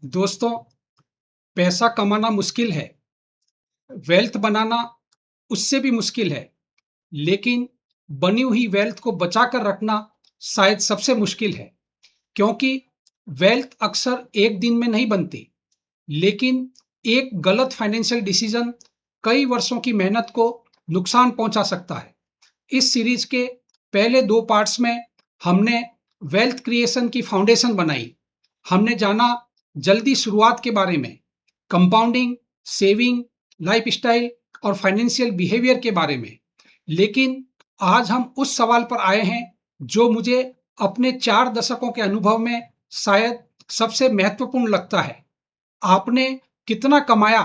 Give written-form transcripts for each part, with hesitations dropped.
दोस्तों, पैसा कमाना मुश्किल है, वेल्थ बनाना उससे भी मुश्किल है, लेकिन बनी हुई वेल्थ को बचाकर रखना शायद सबसे मुश्किल है, क्योंकि वेल्थ अक्सर एक दिन में नहीं बनती, लेकिन एक गलत फाइनेंशियल डिसीजन कई वर्षों की मेहनत को नुकसान पहुंचा सकता है। इस सीरीज के पहले 2 पार्ट्स में हमने वेल्थ क्रिएशन की फाउंडेशन बनाई। हमने जाना जल्दी शुरुआत के बारे में, कंपाउंडिंग, सेविंग, लाइफस्टाइल और फाइनेंशियल बिहेवियर के बारे में। लेकिन आज हम उस सवाल पर आए हैं जो मुझे अपने 4 दशकों के अनुभव में शायद सबसे महत्वपूर्ण लगता है। आपने कितना कमाया,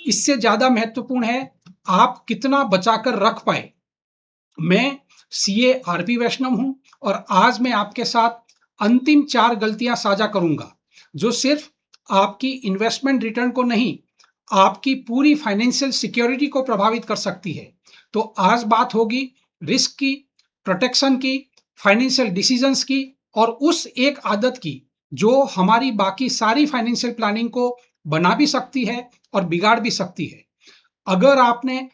इससे ज़्यादा महत्वपूर्ण है आप कितना बचाकर रख पाए। मैं सीए आरपी वैष्णव हूं और आज मैं आपके साथ अंतिम 4 गलतियां साझा करूंगा, जो सिर्फ आपकी इन्वेस्टमेंट रिटर्न को नहीं, आपकी पूरी फाइनेंशियल सिक्योरिटी को प्रभावित कर सकती है। तो आज बात होगी रिस्क की, प्रोटेक्शन की, फाइनेंशियल डिसीजंस की और उस एक आदत की जो हमारी बाकी सारी फाइनेंशियल प्लानिंग को बना भी सकती है और बिगाड़ भी सकती है। अगर आपने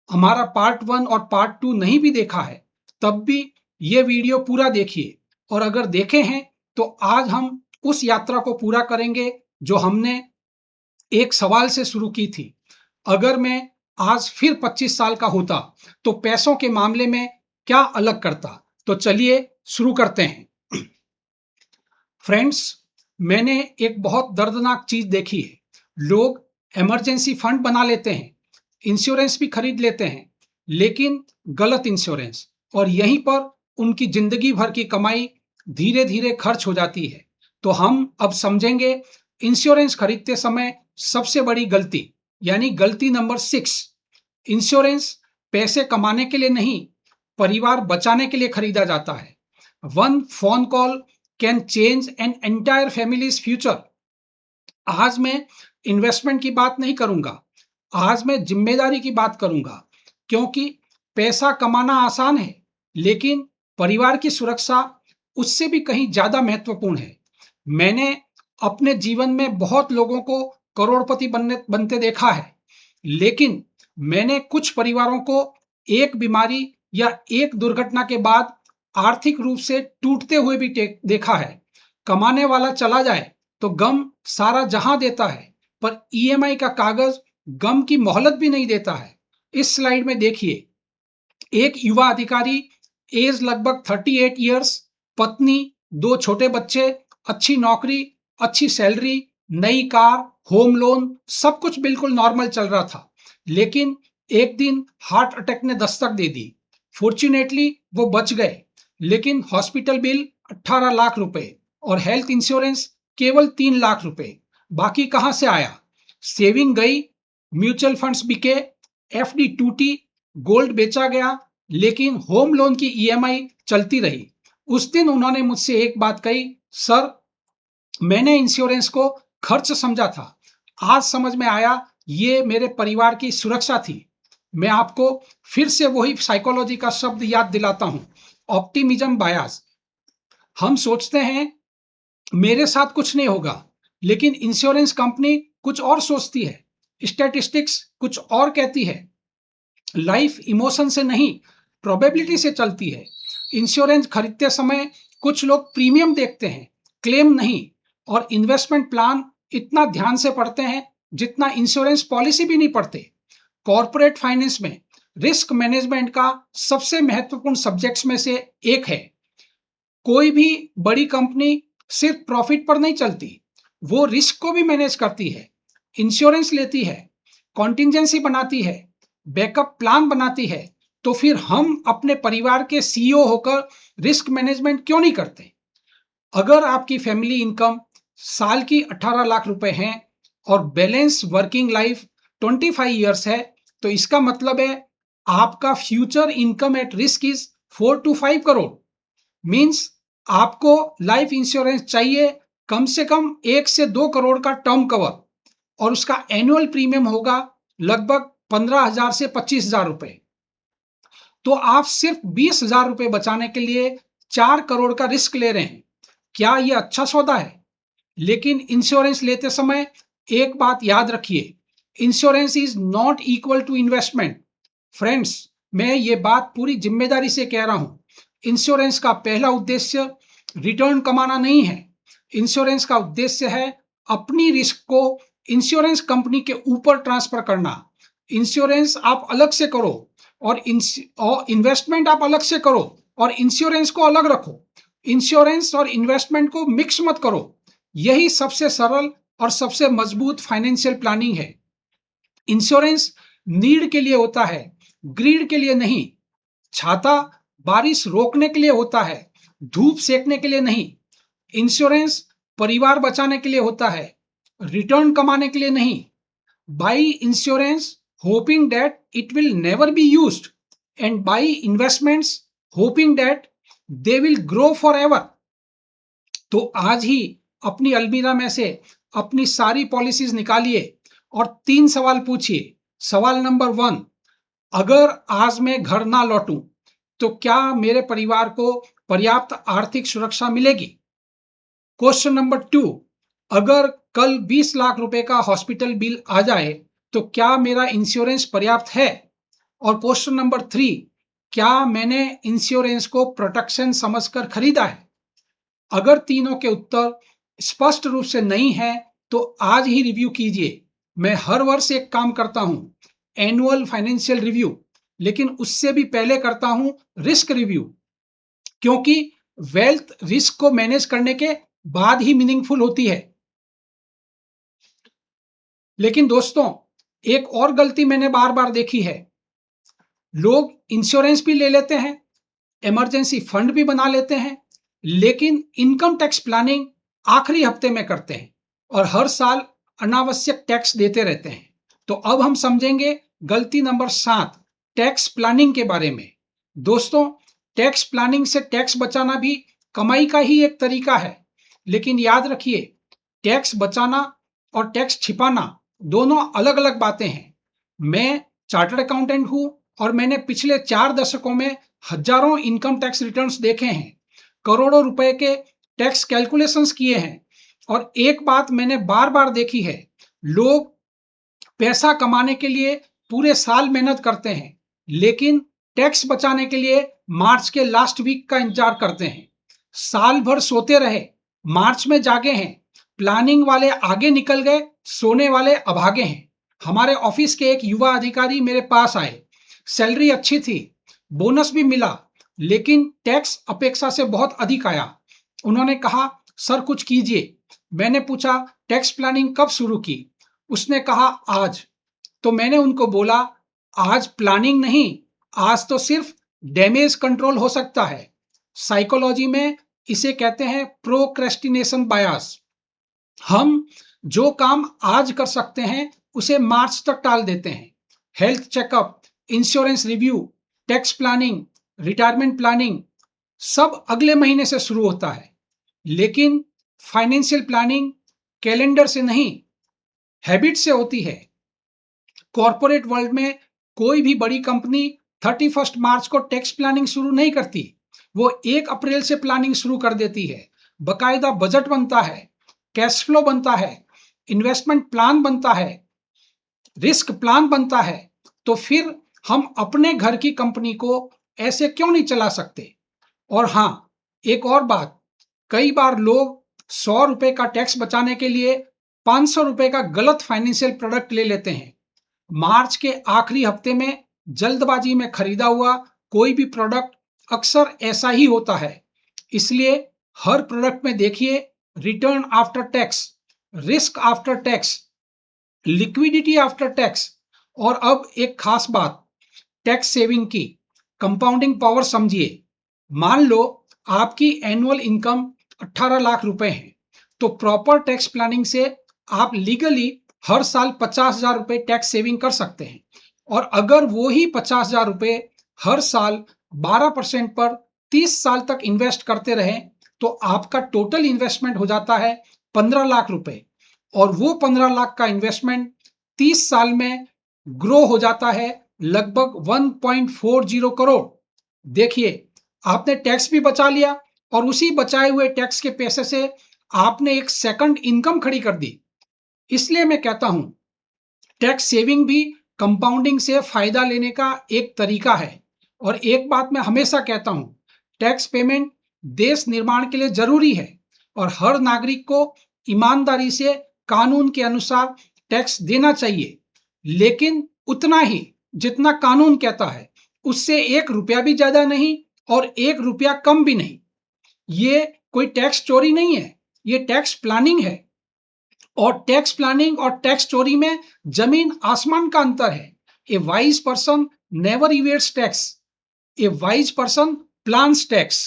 हमारा पार्ट 1 और पार्ट 2 नहीं भी देखा है, तब भी ये वीडियो पूरा देखिए और अगर देखे हैं, तो आज हम उस यात्रा को पूरा करेंगे जो हमने एक सवाल से शुरू की थी। अगर मैं आज फिर 25 साल का होता, तो पैसों के मामले में क्या अलग करता? तो चलिए शुरू करते हैं। फ्रेंड्स, मैंने एक बहुत दर्दनाक चीज देखी है। लोग इमरजेंसी फंड बना लेते हैं, इंश्योरेंस भी खरीद लेते हैं, लेकिन गलत इंश्योरेंस, और यहीं पर उनकी जिंदगी भर की कमाई धीरे धीरे खर्च हो जाती है। तो हम अब समझेंगे इंश्योरेंस खरीदते समय सबसे बड़ी गलती, यानी गलती नंबर 6। इंश्योरेंस पैसे कमाने के लिए नहीं, परिवार बचाने के लिए खरीदा जाता है। One phone call can change an entire families future. आज मैं इन्वेस्टमेंट की बात नहीं करूंगा, आज मैं जिम्मेदारी की बात करूंगा, क्योंकि पैसा कमाना आसान है, लेकिन परिवार की सुरक्षा उससे भी कहीं ज्यादा महत्वपूर्ण है। मैंने अपने जीवन में बहुत लोगों को करोड़पति बनते देखा है, लेकिन मैंने कुछ परिवारों को एक बीमारी या एक दुर्घटना के बाद आर्थिक रूप से टूटते हुए भी देखा है। कमाने वाला चला जाए तो गम सारा जहां देता है, पर ईएमआई का कागज गम की मोहलत भी नहीं देता है। इस स्लाइड में देखिए, एक युवा अधिकारी, एज लगभग 38 ईयर्स, पत्नी, 2 छोटे बच्चे, अच्छी नौकरी, अच्छी सैलरी, नई कार, होम लोन, सब कुछ बिल्कुल नॉर्मल चल रहा था। लेकिन एक दिन हार्ट अटैक ने दस्तक दे दी। फॉर्चुनेटली वो बच गए, लेकिन हॉस्पिटल बिल 18 लाख रुपए और हेल्थ इंश्योरेंस केवल 3 लाख रुपए। बाकी कहां से आया? सेविंग गई, म्यूचुअल फंड्स बिके, एफडी टूटी, गोल्ड बेचा गया, लेकिन होम लोन की ईएमआई चलती रही। उस दिन उन्होंने मुझसे एक बात कही, सर, मैंने इंश्योरेंस को खर्च समझा था, आज समझ में आया ये मेरे परिवार की सुरक्षा थी। मैं आपको फिर से वही साइकोलॉजी का शब्द याद दिलाता हूं, ऑप्टिमिज्म बायस। हम सोचते हैं मेरे साथ कुछ नहीं होगा, लेकिन इंश्योरेंस कंपनी कुछ और सोचती है, स्टैटिस्टिक्स कुछ और कहती है। लाइफ इमोशन से नहीं, प्रोबेबिलिटी से चलती है। इंश्योरेंस खरीदते समय कुछ लोग प्रीमियम देखते हैं, क्लेम नहीं, और इन्वेस्टमेंट प्लान इतना ध्यान से पढ़ते हैं जितना इंश्योरेंस पॉलिसी भी नहीं पढ़ते। कॉर्पोरेट फाइनेंस में रिस्क मैनेजमेंट का सबसे महत्वपूर्ण सब्जेक्ट्स में से एक है। कोई भी बड़ी कंपनी सिर्फ प्रॉफिट पर नहीं चलती, वो रिस्क को भी मैनेज करती है। इंश्योरेंस लेती है, कॉन्टिजेंसी बनाती है, बैकअप प्लान बनाती है। तो फिर हम अपने परिवार के सीईओ होकर रिस्क मैनेजमेंट क्यों नहीं करते? अगर आपकी फैमिली इनकम साल की 18 लाख रुपए है और बैलेंस वर्किंग लाइफ 25 ईयर्स है, तो इसका मतलब है आपका future income at risk is 4 to 5 crore. Means आपको लाइफ इंश्योरेंस चाहिए कम से कम 1 से 2 करोड़ का टर्म कवर, और उसका एनुअल प्रीमियम होगा लगभग 15,000 से 25,000 रुपए। तो आप सिर्फ 20,000 रुपए बचाने के लिए 4 करोड़ का रिस्क ले रहे हैं। क्या यह अच्छा सौदा है? लेकिन इंश्योरेंस लेते समय एक बात याद रखिए, insurance is not equal to investment. Friends, मैं ये बात पूरी जिम्मेदारी से कह रहा हूं। इंश्योरेंस का पहला उद्देश्य रिटर्न कमाना नहीं है। इंश्योरेंस का उद्देश्य है अपनी रिस्क को इंश्योरेंस कंपनी के ऊपर ट्रांसफर करना। इंश्योरेंस आप अलग से करो और इन्वेस्टमेंट आप अलग से करो और इंश्योरेंस को अलग रखो। इंश्योरेंस और इन्वेस्टमेंट को मिक्स मत करो। यही सबसे सरल और सबसे मजबूत फाइनेंशियल प्लानिंग है। इंश्योरेंस नीड के लिए होता है, ग्रीड के लिए नहीं। छाता बारिश रोकने के लिए होता है, धूप सेकने के लिए नहीं। इंश्योरेंस परिवार बचाने के लिए होता है, रिटर्न कमाने के लिए नहीं। By insurance hoping that it will never be used and by investments hoping that they will grow for ever. तो आज ही अपनी अलमीरा में से अपनी सारी पॉलिसीज निकालिए और 3 सवाल पूछिए। सवाल नंबर 1, अगर आज मैं घर ना लौटूं तो क्या मेरे परिवार को पर्याप्त आर्थिक सुरक्षा मिलेगी? क्वेश्चन नंबर 2, अगर कल 20 लाख रुपए का हॉस्पिटल बिल आ जाए तो क्या मेरा इंश्योरेंस पर्याप्त है? और क्वेश्चन नंबर 3, क्या मैंने इंश्योरेंस को प्रोटेक्शन समझकर खरीदा है? अगर तीनों के उत्तर स्पष्ट रूप से नहीं है तो आज ही रिव्यू कीजिए। मैं हर वर्ष एक काम करता हूं, एनुअल फाइनेंशियल रिव्यू, लेकिन उससे भी पहले करता हूं रिस्क रिव्यू, क्योंकि वेल्थ रिस्क को मैनेज करने के बाद ही मीनिंगफुल होती है। लेकिन दोस्तों, एक और गलती मैंने बार बार देखी है। लोग इंश्योरेंस भी ले लेते हैं, इमरजेंसी फंड भी बना लेते हैं, लेकिन इनकम टैक्स प्लानिंग आखिरी हफ्ते में करते हैं और हर साल अनावश्यक टैक्स देते रहते हैं। तो अब हम समझेंगे गलती नंबर 7, टैक्स प्लानिंग के बारे में। दोस्तों, टैक्स प्लानिंग से टैक्स बचाना भी कमाई का ही एक तरीका है, लेकिन याद रखिए, टैक्स बचाना और टैक्स छिपाना दोनों अलग अलग बातें हैं। मैं चार्टर्ड अकाउंटेंट हूं और मैंने पिछले 4 दशकों में हजारों इनकम टैक्स रिटर्न्स देखे हैं, करोड़ों रुपए के टैक्स कैलकुलेशंस किए हैं और एक बात मैंने बार बार देखी है, लोग पैसा कमाने के लिए पूरे साल मेहनत करते हैं, लेकिन टैक्स बचाने के लिए मार्च के लास्ट वीक का इंतजार करते हैं। साल भर सोते रहे, मार्च में जागे हैं। प्लानिंग वाले आगे निकल गए, सोने वाले अभागे हैं। हमारे ऑफिस के एक युवा अधिकारी मेरे पास आए, सैलरी अच्छी थी, बोनस भी मिला, लेकिन टैक्स अपेक्षा से बहुत अधिक आया। उन्होंने कहा, सर कुछ कीजिए। मैंने पूछा, टैक्स प्लानिंग कब शुरू की? उसने कहा, आज। तो मैंने उनको बोला, आज प्लानिंग नहीं, आज तो सिर्फ डैमेज कंट्रोल हो सकता है। साइकोलॉजी में इसे कहते हैं प्रोक्रेस्टिनेशन बायस। हम जो काम आज कर सकते हैं उसे मार्च तक टाल देते हैं। Health checkup, insurance review, tax planning, retirement planning सब अगले महीने से शुरू होता है। लेकिन फाइनेंशियल प्लानिंग कैलेंडर से नहीं, हैबिट से होती है। कॉर्पोरेट वर्ल्ड में कोई भी बड़ी कंपनी 31 मार्च को टैक्स प्लानिंग शुरू नहीं करती, वो 1 अप्रैल से प्लानिंग शुरू कर देती है। बकायदा बजट बनता है, कैश फ्लो बनता है, इन्वेस्टमेंट प्लान बनता है, रिस्क प्लान बनता है। तो फिर हम अपने घर की कंपनी को ऐसे क्यों नहीं चला सकते? और हाँ, एक और बात, कई बार लोग 100 रुपए का टैक्स बचाने के लिए 500 रुपए का गलत फाइनेंशियल प्रोडक्ट ले लेते हैं। मार्च के आखिरी हफ्ते में जल्दबाजी में खरीदा हुआ कोई भी प्रोडक्ट अक्सर ऐसा ही होता है। इसलिए हर प्रोडक्ट में देखिए return after tax, risk after tax, liquidity after tax. और अब एक खास बात, टैक्स सेविंग की कंपाउंडिंग पावर समझिए। मान लो आपकी एनुअल इनकम 18 लाख रुपए है, तो प्रॉपर टैक्स प्लानिंग से आप लीगली हर साल 50,000 रुपए टैक्स सेविंग कर सकते हैं। और अगर वो ही 50,000 रुपए हर साल 12% पर 30 साल तक इन्वेस्ट करते रहे तो आपका टोटल इन्वेस्टमेंट हो जाता है 15 लाख रुपए। और वो 15 लाख का इन्वेस्टमेंट 30 साल में ग्रो हो जाता है लगभग 1.40 करोड़। देखिए, आपने टैक्स भी बचा लिया और उसी बचाए हुए टैक्स के पैसे से आपने एक सेकंड इनकम खड़ी कर दी। इसलिए मैं कहता हूं, टैक्स सेविंग भी कंपाउंडिंग से फायदा लेने का एक तरीका है। और एक बात मैं हमेशा कहता हूं, टैक्स पेमेंट देश निर्माण के लिए जरूरी है और हर नागरिक को ईमानदारी से कानून के अनुसार टैक्स देना चाहिए, लेकिन उतना ही जितना कानून कहता है, उससे 1 रुपया भी ज्यादा नहीं और 1 रुपया कम भी नहीं। ये कोई टैक्स चोरी नहीं है, ये टैक्स प्लानिंग है। और टैक्स प्लानिंग और टैक्स चोरी में जमीन आसमान का अंतर है। A wise person never evades tax, a wise person plans tax.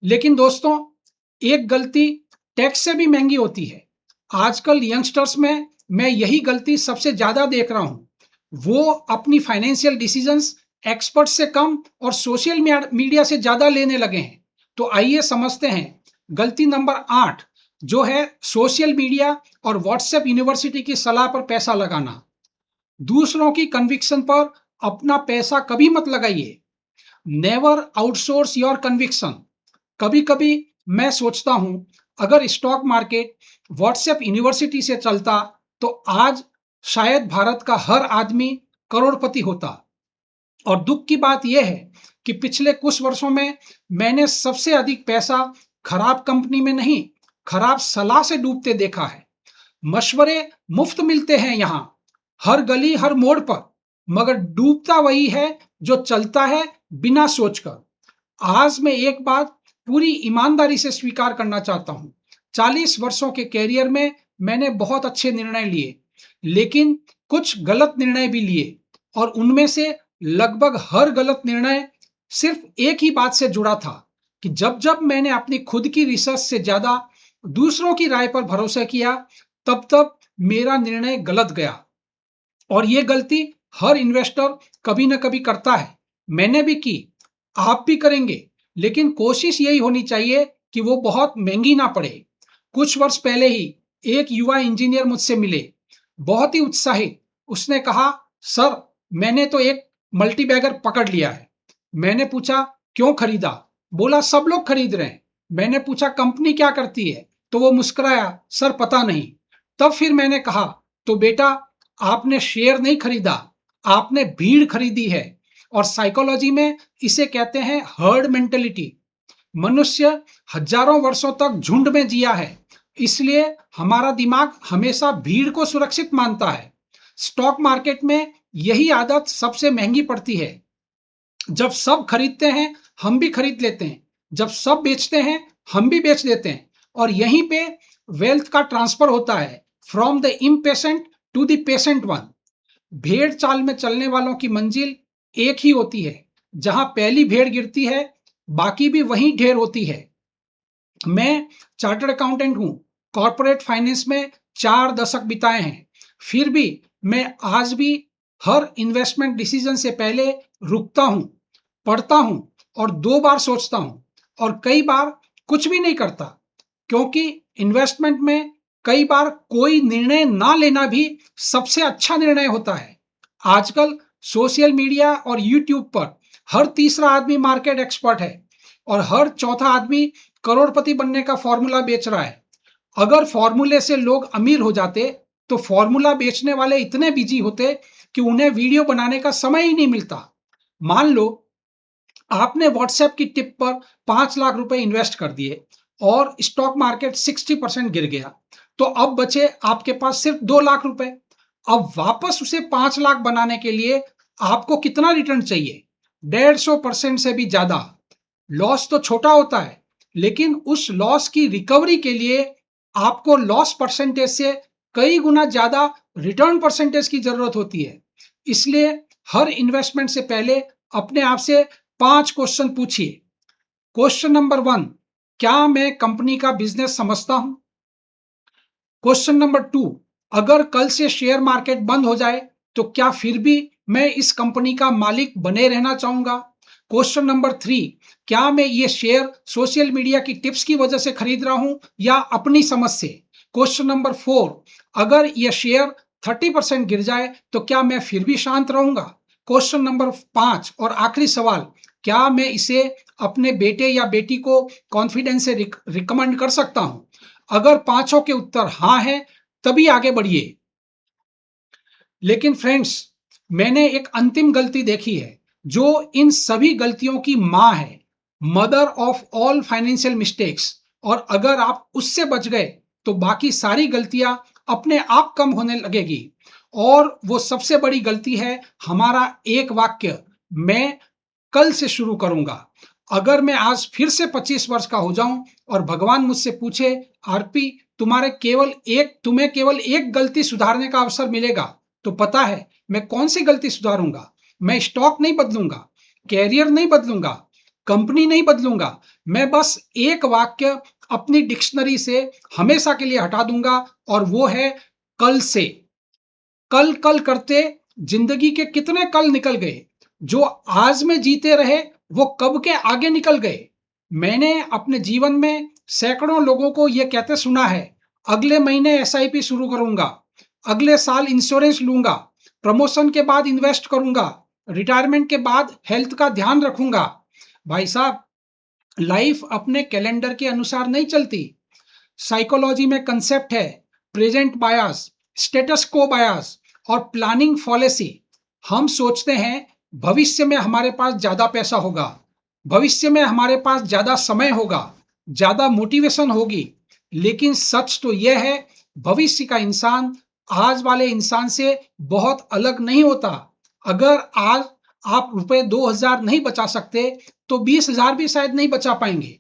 लेकिन दोस्तों, एक गलती टैक्स से भी महंगी होती है। आजकल यंगस्टर्स में मैं यही गलती सबसे ज्यादा देख रहा हूं। वो अपनी फाइनेंशियल डिसीजंस एक्सपर्ट से कम और सोशल मीडिया से ज्यादा लेने लगे हैं। तो आइए समझते हैं। गलती नंबर 8 जो है सोशल मीडिया और व्हाट्सएप यूनिवर्सिटी की सलाह पर पैसा लगाना। दूसरों की कन्विक्शन पर अपना पैसा कभी मत लगाइए। Never outsource your conviction. कभी कभी मैं सोचता हूं, अगर स्टॉक मार्केट व्हाट्सएप यूनिवर्सिटी से चलता तो आज शायद भारत का हर आदमी करोड़पति होता। और दुख की बात यह है कि पिछले कुछ वर्षों में मैंने सबसे अधिक पैसा खराब कंपनी में नहीं, खराब सलाह से डूबते देखा है। मशवरे मुफ्त मिलते हैं यहां, हर गली हर मोड़ पर, मगर डूबता वही है जो चलता है बिना सोचकर। आज मैं एक बात पूरी ईमानदारी से स्वीकार करना चाहता हूं। 40 वर्षों के कैरियर में मैंने बहुत अच्छे निर्णय लिए, लेकिन कुछ गलत निर्णय भी लिए। और उनमें से लगभग हर गलत निर्णय सिर्फ एक ही बात से जुड़ा था कि जब जब मैंने अपनी खुद की रिसर्च से ज्यादा दूसरों की राय पर भरोसा किया, तब तब मेरा निर्णय गलत गया। और ये गलती हर इन्वेस्टर कभी ना कभी करता है। मैंने भी की, आप भी करेंगे, लेकिन कोशिश यही होनी चाहिए कि वो बहुत महंगी ना पड़े। कुछ वर्ष पहले ही एक युवा इंजीनियर मुझसे मिले, बहुत ही उत्साहित। उसने कहा, सर, मैंने तो एक मल्टीबैगर पकड़ लिया है। मैंने पूछा, क्यों खरीदा? बोला, सब लोग खरीद रहे हैं। मैंने पूछा, कंपनी क्या करती है? तो वो मुस्कुराया, सर पता नहीं। तब फिर मैंने कहा, तो बेटा, आपने शेयर नहीं खरीदा, आपने भीड़ खरीदी है। और साइकोलॉजी में इसे कहते हैं हर्ड मेंटेलिटी। मनुष्य हजारों वर्षों तक झुंड में जिया है, इसलिए हमारा दिमाग हमेशा भीड़ को सुरक्षित मानता है। स्टॉक मार्केट में यही आदत सबसे महंगी पड़ती है। जब सब खरीदते हैं, हम भी खरीद लेते हैं। जब सब बेचते हैं, हम भी बेच देते हैं। और यहीं पे वेल्थ का ट्रांसफर होता है, from the impatient to the patient one. भेड़ चाल में चलने वालों की मंजिल एक ही होती है। जहां पहली भेड़ गिरती है, बाकी भी वहीं ढेर होती है। मैं चार्टर्ड अकाउंटेंट हूं, कॉर्पोरेट फाइनेंस में 4 दशक बिताए हैं। फिर भी मैं आज भी हर इन्वेस्टमेंट डिसीजन से पहले रुकता हूं, पढ़ता हूं और 2 बार सोचता हूं, और कई बार कुछ भी नहीं करता। क्योंकि इन्वेस्टमेंट में कई बार कोई निर्णय ना लेना भी सबसे अच्छा निर्णय होता है। आजकल सोशल मीडिया और यूट्यूब पर हर तीसरा आदमी मार्केट एक्सपर्ट है और हर चौथा आदमी करोड़पति बनने का फॉर्मूला बेच रहा है। अगर फॉर्मूले से लोग अमीर हो जाते, तो फॉर्मूला बेचने वाले इतने बिजी होते कि उन्हें वीडियो बनाने का समय ही नहीं मिलता। मान लो आपने व्हाट्सएप की टिप पर 5 लाख रुपए इन्वेस्ट कर दिए और स्टॉक मार्केट 60% गिर गया, तो अब बचे आपके पास सिर्फ 2 लाख रुपए। अब वापस उसे 5 लाख बनाने के लिए आपको कितना रिटर्न चाहिए? 150% से भी ज्यादा। लॉस तो छोटा होता है, लेकिन उस लॉस की रिकवरी के लिए आपको लॉस परसेंटेज से कई गुना ज्यादा रिटर्न परसेंटेज की जरूरत होती है। इसलिए हर इन्वेस्टमेंट से पहले अपने आप से 5 क्वेश्चन पूछिए। क्वेश्चन नंबर 1, क्या मैं कंपनी का बिजनेस समझता हूं? क्वेश्चन नंबर 2, अगर कल से शेयर मार्केट बंद हो जाए तो क्या फिर भी मैं इस कंपनी का मालिक बने रहना चाहूंगा? क्वेश्चन नंबर 3, क्या मैं ये शेयर सोशल मीडिया की टिप्स की वजह से खरीद रहा हूं या अपनी समझ से? क्वेश्चन नंबर 4, अगर ये शेयर 30% गिर जाए तो क्या मैं फिर भी शांत रहूंगा? क्वेश्चन नंबर 5 और आखिरी सवाल, क्या मैं इसे अपने बेटे या बेटी को कॉन्फिडेंस से रिकमेंड कर सकता हूं? अगर पांचों के उत्तर हाँ है, तभी आगे बढ़िए। लेकिन फ्रेंड्स, मैंने एक अंतिम गलती देखी है, जो इन सभी गलतियों की माँ है, mother of all financial mistakes. और अगर आप उससे बच गए, तो बाकी सारी गलतियां अपने आप कम होने लगेगी। और वो सबसे बड़ी गलती है हमारा एक वाक्य, मैं कल से शुरू करूंगा। अगर मैं आज फिर से 25 वर्ष का हो जाऊं और भगवान मुझसे पूछे, आरपी, तुम्हें केवल एक गलती सुधारने का अवसर मिलेगा, तो पता है मैं कौन सी गलती सुधारूंगा? मैं स्टॉक नहीं बदलूंगा, कैरियर नहीं बदलूंगा, कंपनी नहीं बदलूंगा। मैं बस एक वाक्य अपनी डिक्शनरी से हमेशा के लिए हटा दूंगा, और वो है कल से। कल कल करते जिंदगी के कितने कल निकल गए। जो आज में जीते रहे, वो कब के आगे निकल गए। मैंने अपने जीवन में सैकड़ों लोगों को यह कहते सुना है, अगले महीने एसआईपी शुरू करूंगा, अगले साल इंश्योरेंस लूंगा, प्रमोशन के बाद इन्वेस्ट करूंगा, रिटायरमेंट के बाद हेल्थ का ध्यान रखूंगा। भाई साहब, लाइफ अपने कैलेंडर के अनुसार नहीं चलती। साइकोलॉजी में कंसेप्ट है प्रेजेंट बायस, स्टेटस को बायस और प्लानिंग फॉलेसी। हम सोचते हैं भविष्य में हमारे पास ज्यादा पैसा होगा, भविष्य में हमारे पास ज्यादा समय होगा, ज्यादा मोटिवेशन होगी। लेकिन सच तो यह है, भविष्य का इंसान आज वाले इंसान से बहुत अलग नहीं होता। अगर आज आप रुपए 2000 नहीं बचा सकते, तो 20,000 भी शायद नहीं बचा पाएंगे।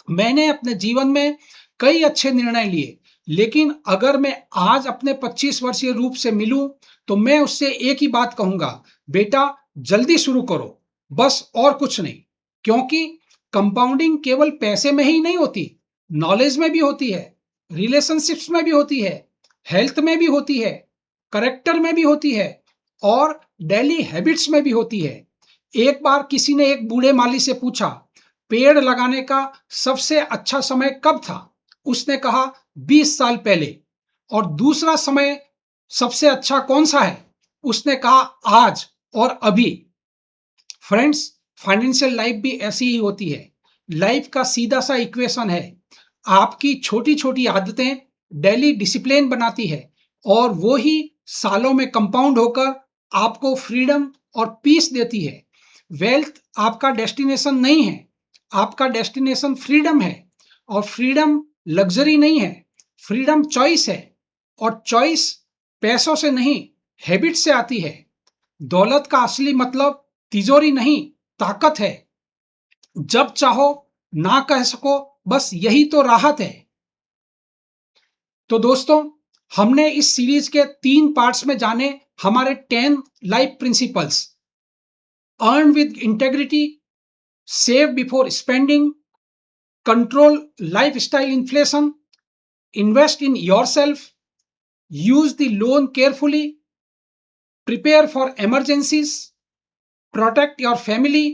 मैंने अपने जीवन में कई अच्छे निर्णय लिए, लेकिन अगर मैं आज अपने 25 वर्षीय रूप से मिलूं, तो मैं उससे एक ही बात कहूंगा, बेटा जल्दी शुरू करो, बस और कुछ नहीं। क्योंकि कंपाउंडिंग केवल पैसे में ही नहीं होती, नॉलेज में भी होती है, रिलेशनशिप्स में भी होती है, हेल्थ में भी होती है, करेक्टर में भी होती है, और डेली हैबिट्स में भी होती है। एक बार किसी ने एक बूढ़े माली से पूछा, पेड़ लगाने का सबसे अच्छा समय कब था? उसने कहा 20 साल पहले। और दूसरा समय सबसे अच्छा कौन सा है? उसने कहा आज और अभी। फ्रेंड्स, फाइनेंशियल लाइफ भी ऐसी ही होती है। लाइफ का सीधा सा इक्वेशन है, आपकी छोटी छोटी आदतें डेली डिसिप्लिन बनाती है, और वो ही सालों में कंपाउंड होकर आपको फ्रीडम और पीस देती है। वेल्थ आपका डेस्टिनेशन नहीं है, आपका डेस्टिनेशन फ्रीडम है। और फ्रीडम लग्जरी नहीं है, फ्रीडम चॉइस है। और चॉइस पैसों से नहीं, हैबिट से आती है। दौलत का असली मतलब तिजोरी नहीं, ताकत है। जब चाहो ना कह सको, बस यही तो राहत है। तो दोस्तों, हमने इस सीरीज के 3 पार्ट्स में जाने हमारे 10 life principles. Earn with integrity, save before spending, control lifestyle inflation, invest in yourself, use the loan carefully, prepare for emergencies, protect your family,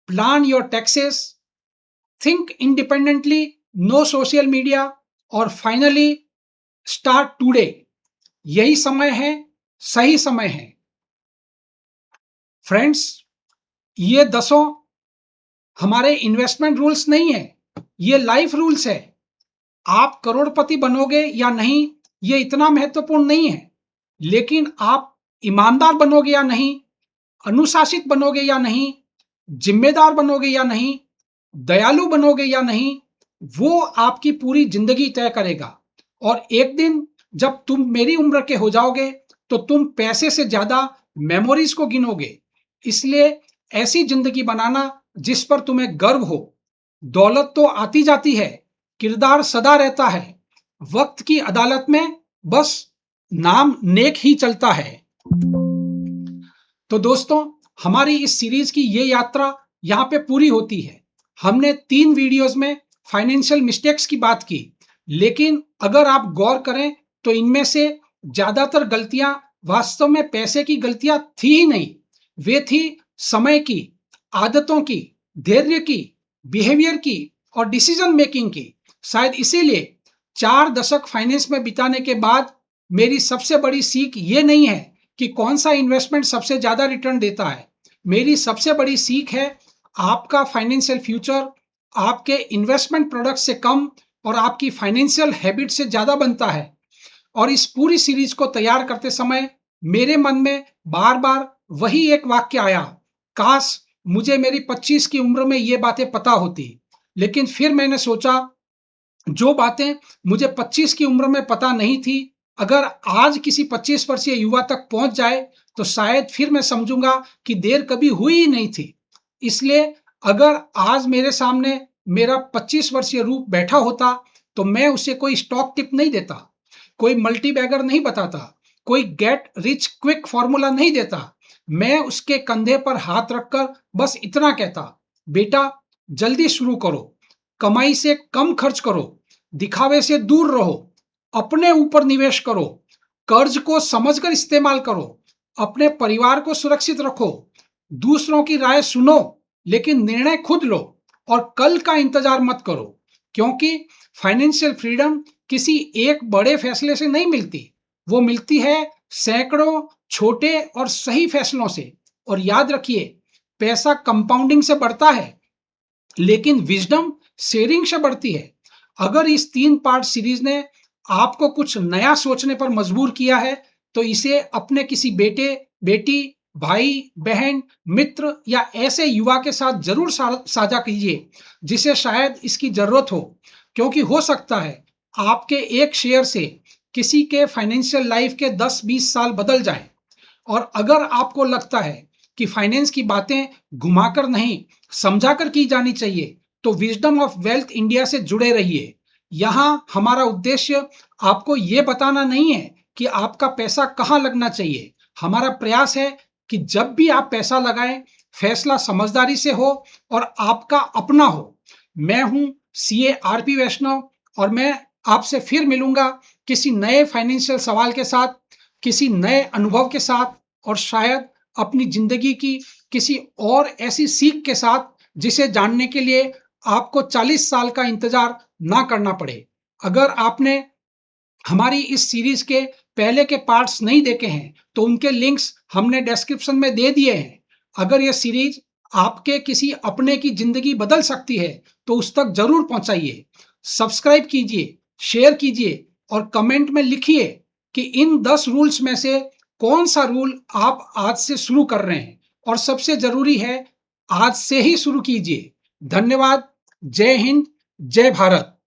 plan your taxes, think independently, no social media, और finally start today. यही समय है, सही समय है। Friends, ये 10 हमारे investment rules नहीं है, ये लाइफ रूल्स है। आप करोड़पति बनोगे या नहीं, ये इतना महत्वपूर्ण नहीं है। लेकिन आप ईमानदार बनोगे या नहीं, अनुशासित बनोगे या नहीं, जिम्मेदार बनोगे या नहीं, दयालु बनोगे या नहीं, वो आपकी पूरी जिंदगी तय करेगा। और एक दिन जब तुम मेरी उम्र के हो जाओगे, तो तुम पैसे से ज्यादा मेमोरीज को गिनोगे। इसलिए ऐसी जिंदगी बनाना जिस पर तुम्हें गर्व हो। दौलत तो आती जाती है, किरदार सदा रहता है। वक्त की अदालत में बस नाम नेक ही चलता है। तो दोस्तों, हमारी इस सीरीज की ये यात्रा यहाँ पे पूरी होती है। हमने 3 वीडियोस में फाइनेंशियल मिस्टेक्स की बात की, लेकिन अगर आप गौर करें, तो इनमें से ज्यादातर गलतियां वास्तव में पैसे की गलतियां थी ही नहीं। वे थी समय की, आदतों की, धैर्य की, बिहेवियर की और डिसीजन मेकिंग की। शायद इसीलिए 4 दशक फाइनेंस में बिताने के बाद मेरी सबसे बड़ी सीख ये नहीं है कि कौन सा इन्वेस्टमेंट सबसे ज्यादा रिटर्न देता है। मेरी सबसे बड़ी सीख है, आपका फाइनेंशियल फ्यूचर आपके इन्वेस्टमेंट प्रोडक्ट से कम और आपकी फाइनेंशियल हैबिट से ज़्यादा बनता है। और इस पूरी सीरीज को तैयार करते समय मेरे मन में बार-बार वही एक वाक्य आया, काश मुझे मेरी 25 की उम्र में ये बातें पता होती। लेकिन फिर मैंने सोचा, जो बातें मुझे 25 की उम्र में पता नहीं थी, अगर आज किसी 25 वर्षीय युवा तक पहुंच जाए, तो शायद फिर मैं समझूंगा कि देर कभी हुई ही नहीं थी। इसलिए अगर आज मेरे सामने मेरा 25 वर्षीय रूप बैठा होता, तो मैं उसे कोई स्टॉक टिप नहीं देता, कोई मल्टी बैगर नहीं बताता, कोई गेट रिच क्विक फॉर्मूला नहीं देता। मैं उसके कंधे पर हाथ रखकर बस इतना कहता, बेटा जल्दी शुरू करो, कमाई से कम खर्च करो, दिखावे से दूर रहो, अपने ऊपर निवेश करो, कर्ज को समझकर इस्तेमाल करो, अपने परिवार को सुरक्षित रखो, दूसरों की राय सुनो, लेकिन निर्णय खुद लो और कल का इंतजार मत करो। क्योंकि फाइनेंशियल फ्रीडम किसी एक बड़े फैसले से नहीं मिलती, वो मिलती है सैकड़ों छोटे और सही फैसलों से। और याद रखिए, पैसा कंपाउंडिंग से बढ़ता है, लेकिन विजडम शेयरिंग से बढ़ती है। अगर इस 3 पार्ट सीरीज ने आपको कुछ नया सोचने पर मजबूर किया है, तो इसे अपने किसी बेटे, बेटी, भाई, बहन, मित्र या ऐसे युवा के साथ जरूर साझा कीजिए जिसे शायद इसकी जरूरत हो। क्योंकि हो सकता है आपके एक शेयर से किसी के फाइनेंशियल लाइफ के 10-20 साल बदल जाएं। और अगर आपको लगता है कि फाइनेंस की बातें घुमाकर नहीं, समझाकर की जानी चाहिए, तो विजडम ऑफ वेल्थ इंडिया से जुड़े रहिए। यहाँ हमारा उद्देश्य आपको ये बताना नहीं है कि आपका पैसा कहाँ लगना चाहिए। हमारा प्रयास है कि जब भी आप पैसा लगाएं, फैसला समझदारी से हो और आपका अपना हो। मैं हूं सीए आरपी वैष्णव, और मैं आपसे फिर मिलूंगा किसी नए फाइनेंशियल सवाल के साथ, किसी नए अनुभव के साथ, और शायद अपनी जिंदगी की किसी और ऐसी सीख के साथ जिसे जानने के लिए आपको 40 साल का इंतजार ना करना पड़े। अगर आपने हमारी इस सीरीज के पहले के पार्ट्स नहीं देखे हैं, तो उनके लिंक्स हमने डिस्क्रिप्शन में दे दिए हैं। अगर यह सीरीज आपके किसी अपने की जिंदगी बदल सकती है, तो उस तक जरूर पहुंचाइए। सब्सक्राइब कीजिए, शेयर कीजिए और कमेंट में लिखिए कि इन 10 रूल्स में से कौन सा रूल आप आज से शुरू कर रहे हैं, और सबसे जरूरी है, आज से ही शुरू कीजिए। धन्यवाद। जय हिंद, जय भारत।